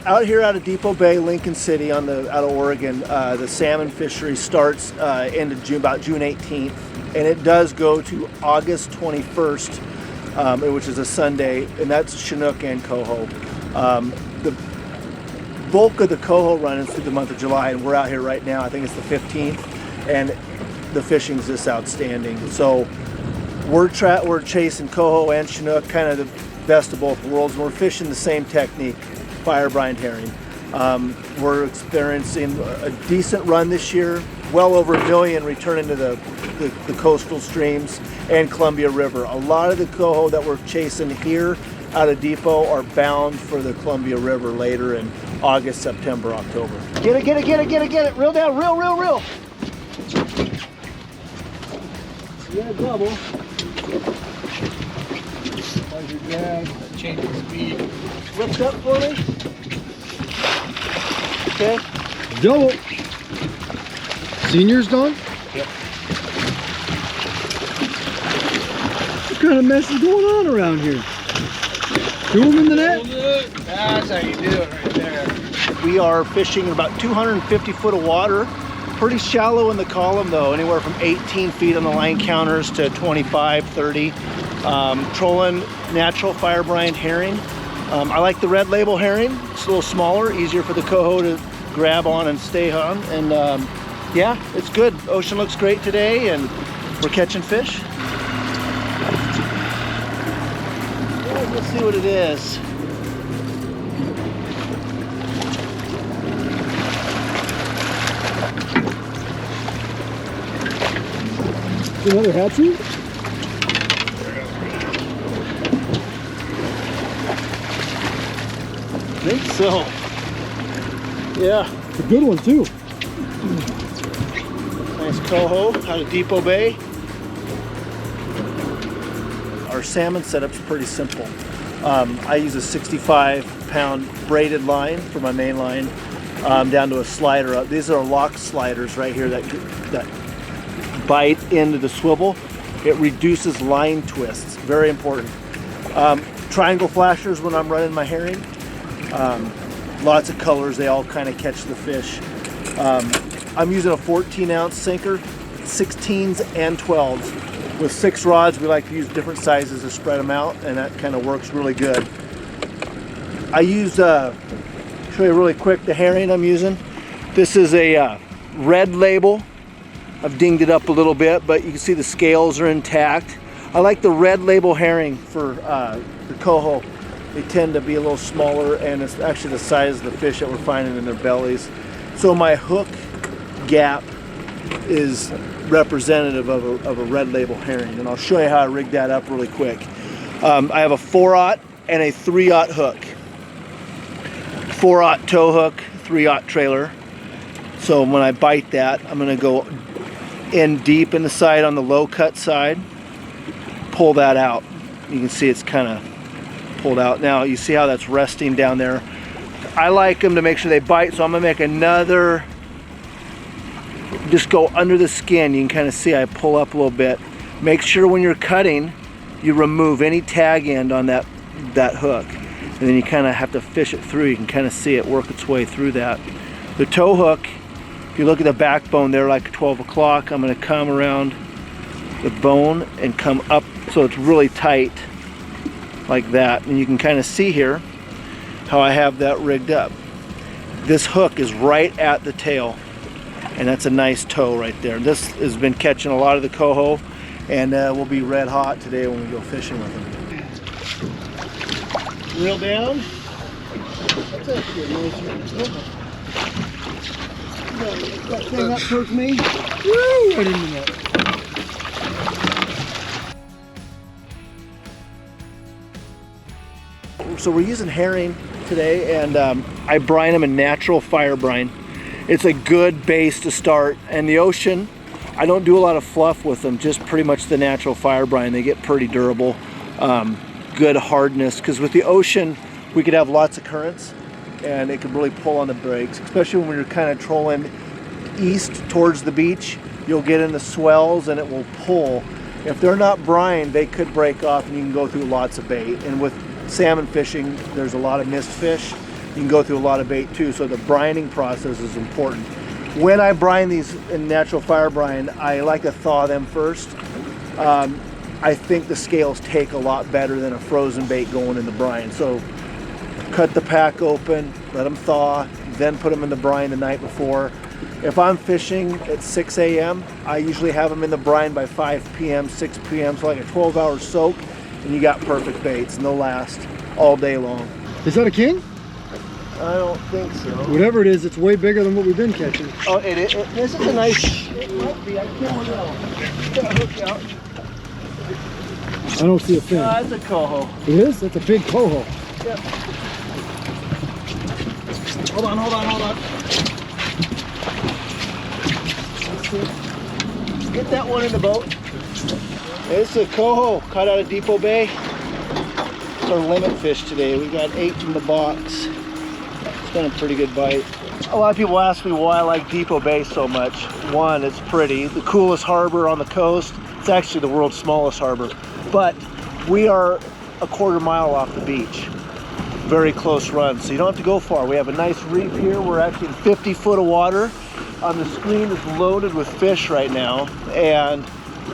out here out of Depoe Bay, Lincoln City, out of Oregon, the salmon fishery starts end of June, about June 18th, and it does go to August 21st, which is a Sunday, and that's Chinook and coho. The bulk of the coho run is through the month of July, and we're out here right now. I think it's the 15th, and the fishing's just outstanding. So we're chasing coho and Chinook, kind of the best of both worlds. We're fishing the same technique, fire brined herring. We're experiencing a decent run this year, well over 1 million returning to the coastal streams and Columbia River. A lot of the coho that we're chasing here out of Depoe are bound for the Columbia River later in August, September, October. Get it, get it, get it, get it, get it. Reel down, reel, reel, reel. You got a double. How's your drag? Change the speed. Lift up for me. Okay. Double. Senior's gone? Yep. What kind of mess is going on around here? Threw him in the net? That's how you do it right there. We are fishing in about 250 foot of water. Pretty shallow in the column though, anywhere from 18 feet on the line counters to 25, 30. Trolling natural fire brined herring. I like the red label herring. It's a little smaller, easier for the coho to grab on and stay on. And yeah, it's good. Ocean looks great today and we're catching fish. Let's see what it is. Another hatchery? I think so. Yeah. It's a good one too. Nice coho out of Depoe Bay. Our salmon setup's pretty simple. I use a 65-pound braided line for my main line, down to a slider. These are lock sliders right here that bite into the swivel. It reduces line twists. Very important. Triangle flashers when I'm running my herring. Lots of colors. They all kind of catch the fish. I'm using a 14-ounce sinker, 16s and 12s. With 6 rods, we like to use different sizes to spread them out, and that kind of works really good. I use, show you really quick the herring I'm using. This is a red label. I've dinged it up a little bit, but you can see the scales are intact. I like the red label herring for the coho. They tend to be a little smaller, and it's actually the size of the fish that we're finding in their bellies. So my hook gap is representative of a red label herring, and I'll show you how I rigged that up really quick. I have a 4/0 and a 3/0 hook. 4/0 tow hook, 3/0 trailer. So when I bite that, I'm going to go in deep in the side on the low cut side, pull that out. You can see it's kind of pulled out. Now you see how that's resting down there. I like them to make sure they bite, so I'm going to make another, just go under the skin. You can kind of see I pull up a little bit. Make sure when you're cutting, you remove any tag end on that hook. And then you kind of have to fish it through. You can kind of see it work its way through that. The tow hook, if you look at the backbone there like 12 o'clock, I'm going to come around the bone and come up so it's really tight like that. And you can kind of see here how I have that rigged up. This hook is right at the tail, and that's a nice tow right there. This has been catching a lot of the coho, and we'll be red hot today when we go fishing with them. Reel down. That's actually a nice hook. That thing up towards me. Woo! Right into that. So we're using herring today, and I brine them in natural fire brine. It's a good base to start. And the ocean, I don't do a lot of fluff with them, just pretty much the natural fire brine. They get pretty durable, good hardness, because with the ocean we could have lots of currents and it could really pull on the brakes, especially when you're kind of trolling east towards the beach. You'll get in the swells and it will pull. If they're not brined, they could break off and you can go through lots of bait. And with salmon fishing, there's a lot of missed fish. You can go through a lot of bait too, so the brining process is important. When I brine these in natural fire brine, I like to thaw them first. I think the scales take a lot better than a frozen bait going in the brine. So cut the pack open, let them thaw, then put them in the brine the night before. If I'm fishing at 6 a.m., I usually have them in the brine by 5 p.m., 6 p.m., so like a 12-hour soak, and you got perfect baits, and they'll last all day long. Is that a king? I don't think so. Whatever it is, it's way bigger than what we've been catching. Oh, this is a nice, it might be, I can't tell. I don't see a fin. It's a coho. It is? That's a big coho. Yep. Hold on. Let's get that one in the boat. It's a coho caught out of Depoe Bay. It's our limit fish today. We got 8 in the box. It's been a pretty good bite. A lot of people ask me why I like Depoe Bay so much. One, it's pretty. The coolest harbor on the coast. It's actually the world's smallest harbor. But we are a quarter mile off the beach. Very close run, so you don't have to go far. We have a nice reef here. We're actually in 50 foot of water. On the screen is loaded with fish right now, and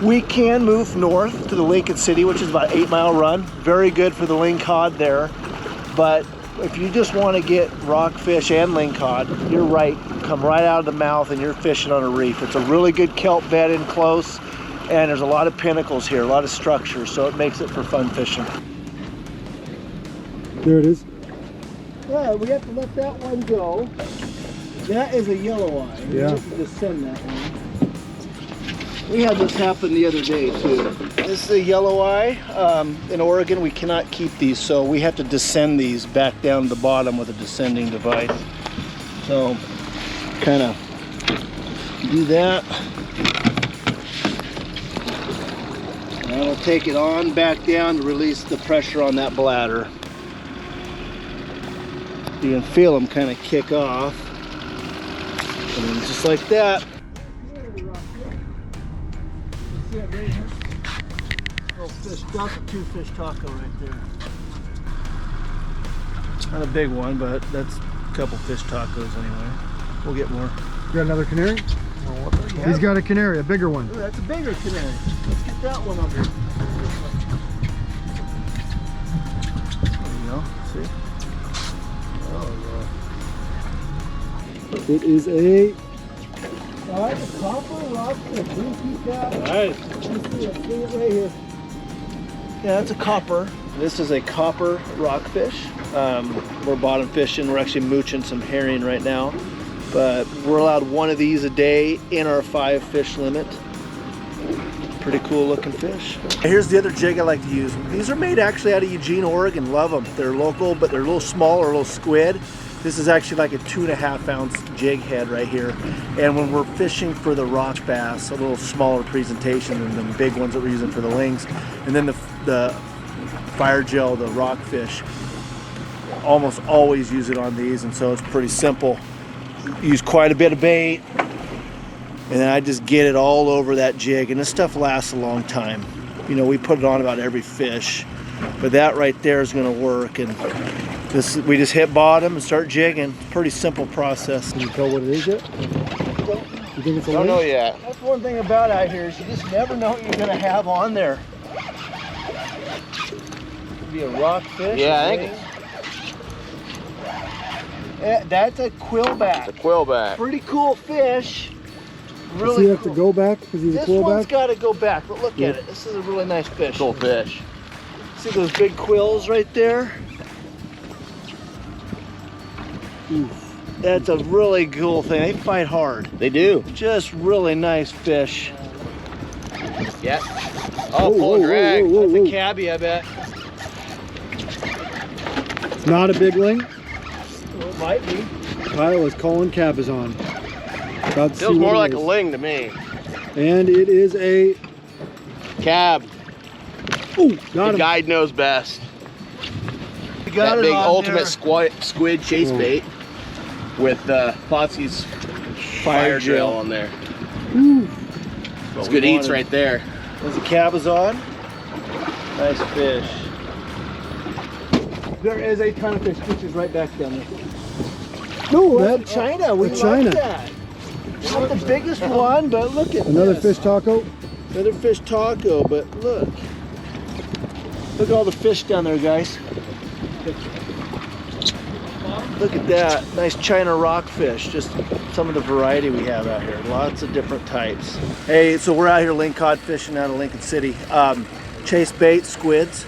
we can move north to the Lincoln City, which is about an 8-mile run. Very good for the lingcod there. But if you just want to get rockfish and lingcod, you're right. Come right out of the mouth and you're fishing on a reef. It's a really good kelp bed in close, and there's a lot of pinnacles here, a lot of structures, so it makes it for fun fishing. There it is. Yeah, we have to let that one go. That is a yellow eye. Yeah. We have to descend that one. We had this happen the other day too. This is a yellow eye. In Oregon, we cannot keep these, so we have to descend these back down to the bottom with a descending device. So, kind of do that. And we'll take it on back down to release the pressure on that bladder. You can feel them kind of kick off. And then just like that. Little fish, that's a 2-fish taco right there. Not a big one, but that's a couple fish tacos anyway. We'll get more. You got another canary? Yeah. He's got a canary, a bigger one. Ooh, that's a bigger canary. Let's get that one under. There you go. See? Oh, It is a... yeah. That's a copper rockfish. We keep that. All right. Let's see it right here. Yeah, that's a copper. This is a copper rockfish. We're bottom fishing. We're actually mooching some herring right now. But we're allowed one of these a day in our 5-fish limit. Pretty cool looking fish. Here's the other jig I like to use. These are made actually out of Eugene, Oregon. Love them. They're local, but they're a little smaller, a little squid. This is actually like a 2.5-ounce jig head right here. And when we're fishing for the rock bass, a little smaller presentation than the big ones that we're using for the lings. And then the fire gel, the rockfish, almost always use it on these, and so it's pretty simple. Use quite a bit of bait, and then I just get it all over that jig, and this stuff lasts a long time. You know, we put it on about every fish, but that right there is going to work. And this, we just hit bottom and start jigging. Pretty simple process. Can you tell what it is yet? You think it's a Don't know ling? yet. That's one thing about out here is you just never know what you're going to have on there. Could be a rockfish. Yeah, I think that's a quillback. it's a quillback. Pretty cool fish. Does Really he have cool. to go back because he's a This one's quillback? got to go back, but look Yeah. at it. This is a really nice fish. Cool fish. See those big quills right there? Oof. That's a really cool thing. They fight hard. They do. Just really nice fish. Yeah. Whoa, Oh, pull whoa, and drag. whoa, whoa, That's whoa. a cabbie, I bet. It's not a big ling. Well, it might be. Kyle is calling cabazon. About to see Feels what more it like a is. ling to me. And it is a... Cab. Ooh, got The him. guide knows best. We got That it big on ultimate there. squid chase Oh. bait with Pautzke's fire gel on there. Ooh. It's good eats right there. There's a cabazon. Nice fish. There is a ton of fish. Fish is right back down there. No, That- China. We like China. that. Not the biggest one, but look at Another this. fish taco. Another fish taco, but look. Look at all the fish down there, guys. Look at that. Nice China rockfish. Just some of the variety we have out here. Lots of different types. Hey, so we're out here lingcod fishing out of Lincoln City. Chase bait, squids.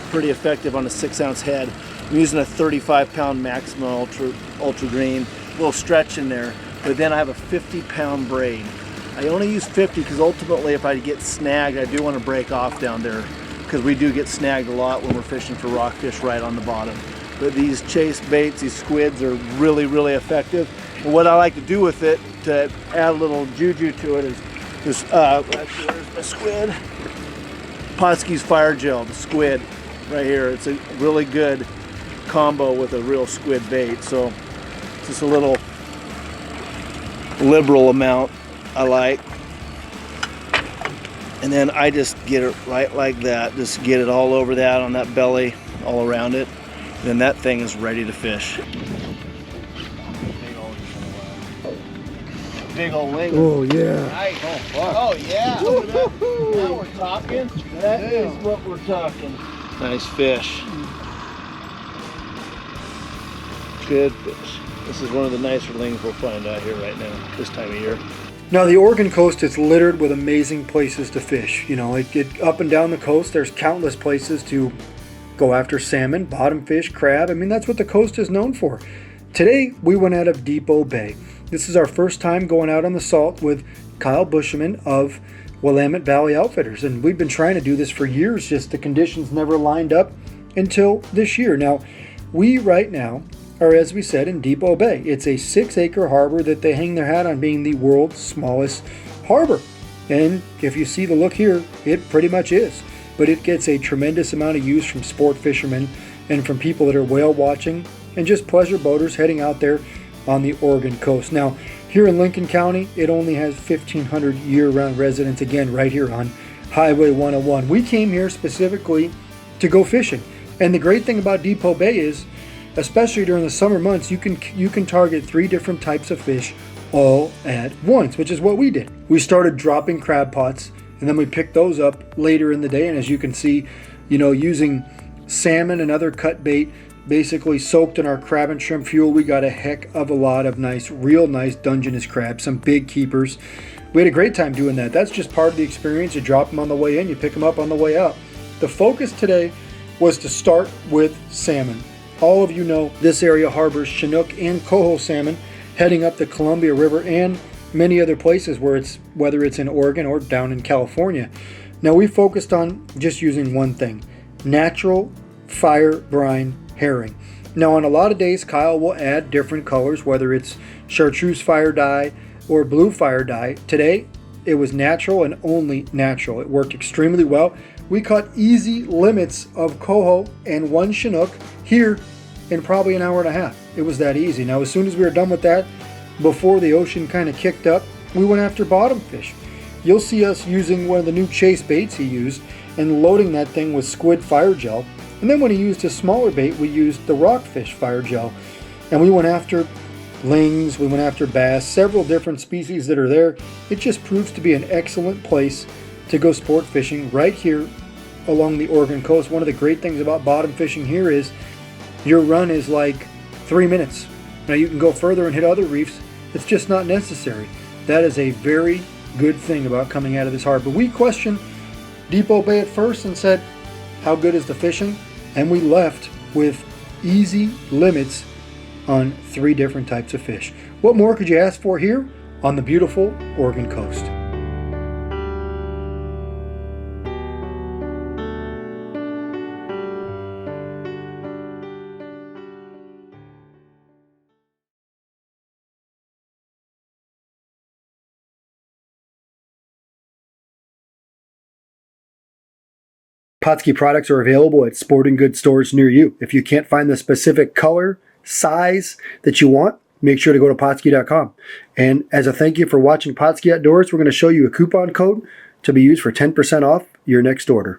Pretty effective on a 6-ounce head. I'm using a 35-pound Maxima Ultra Green. A little stretch in there. But then I have a 50-pound braid. I only use 50 because ultimately if I get snagged, I do want to break off down there, because we do get snagged a lot when we're fishing for rockfish right on the bottom. But these chase baits, these squids, are really, really effective. And what I like to do with it to add a little juju to it is this, actually, where's my squid? Pautzke's Fire Gel, the squid right here. It's a really good combo with a real squid bait. So just a little liberal amount I like. And then I just get it right like that. Just get it all over that, on that belly, all around it. Then that thing is ready to fish. Big old ling. Oh yeah. Nice. Oh yeah. Now we're talking. That is what we're talking. Nice fish. Good fish. This is one of the nicer lings we'll find out here right now, this time of year. Now the Oregon coast is littered with amazing places to fish. You know, up and down the coast, there's countless places to go after salmon, bottomfish, crab. I mean, that's what the coast is known for. Today, we went out of Depoe Bay. This is our first time going out on the salt with Kyle Bushman of Willamette Valley Outfitters. And we've been trying to do this for years, just the conditions never lined up until this year. Now, we right now are, as we said, in Depoe Bay. It's a 6-acre harbor that they hang their hat on being the world's smallest harbor. And if you see the look here, it pretty much is. But it gets a tremendous amount of use from sport fishermen and from people that are whale watching and just pleasure boaters heading out there on the Oregon coast. Now, here in Lincoln County, it only has 1,500 year-round residents, again, right here on Highway 101. We came here specifically to go fishing. And the great thing about Depoe Bay is, especially during the summer months, you can target 3 different types of fish all at once, which is what we did. We started dropping crab pots, and then we picked those up later in the day. And as you can see, you know, using salmon and other cut bait, basically soaked in our crab and shrimp fuel, we got a heck of a lot of nice, real nice Dungeness crabs, some big keepers. We had a great time doing that. That's just part of the experience. You drop them on the way in, you pick them up on the way out. The focus today was to start with salmon. All of you know this area harbors Chinook and coho salmon heading up the Columbia River and many other places whether it's in Oregon or down in California. Now we focused on just using one thing, natural fire brine herring. Now on a lot of days, Kyle will add different colors, whether it's chartreuse fire dye or blue fire dye. Today, it was natural and only natural. It worked extremely well. We caught easy limits of coho and 1 Chinook here in probably an hour and a half. It was that easy. Now, as soon as we were done with that, before the ocean kind of kicked up, we went after bottomfish. You'll see us using one of the new chase baits he used and loading that thing with squid fire gel. And then when he used his smaller bait, we used the Rockfish fire gel. And we went after lings, we went after bass, several different species that are there. It just proves to be an excellent place to go sport fishing right here along the Oregon coast. One of the great things about bottom fishing here is your run is like 3 minutes. Now you can go further and hit other reefs. It's just not necessary. That is a very good thing about coming out of this harbor. We questioned Depoe Bay at first and said, how good is the fishing? And we left with easy limits on 3 different types of fish. What more could you ask for here on the beautiful Oregon coast? Pautzke products are available at sporting goods stores near you. If you can't find the specific color, size that you want, make sure to go to Pautzke.com. And as a thank you for watching Pautzke Outdoors, we're going to show you a coupon code to be used for 10% off your next order.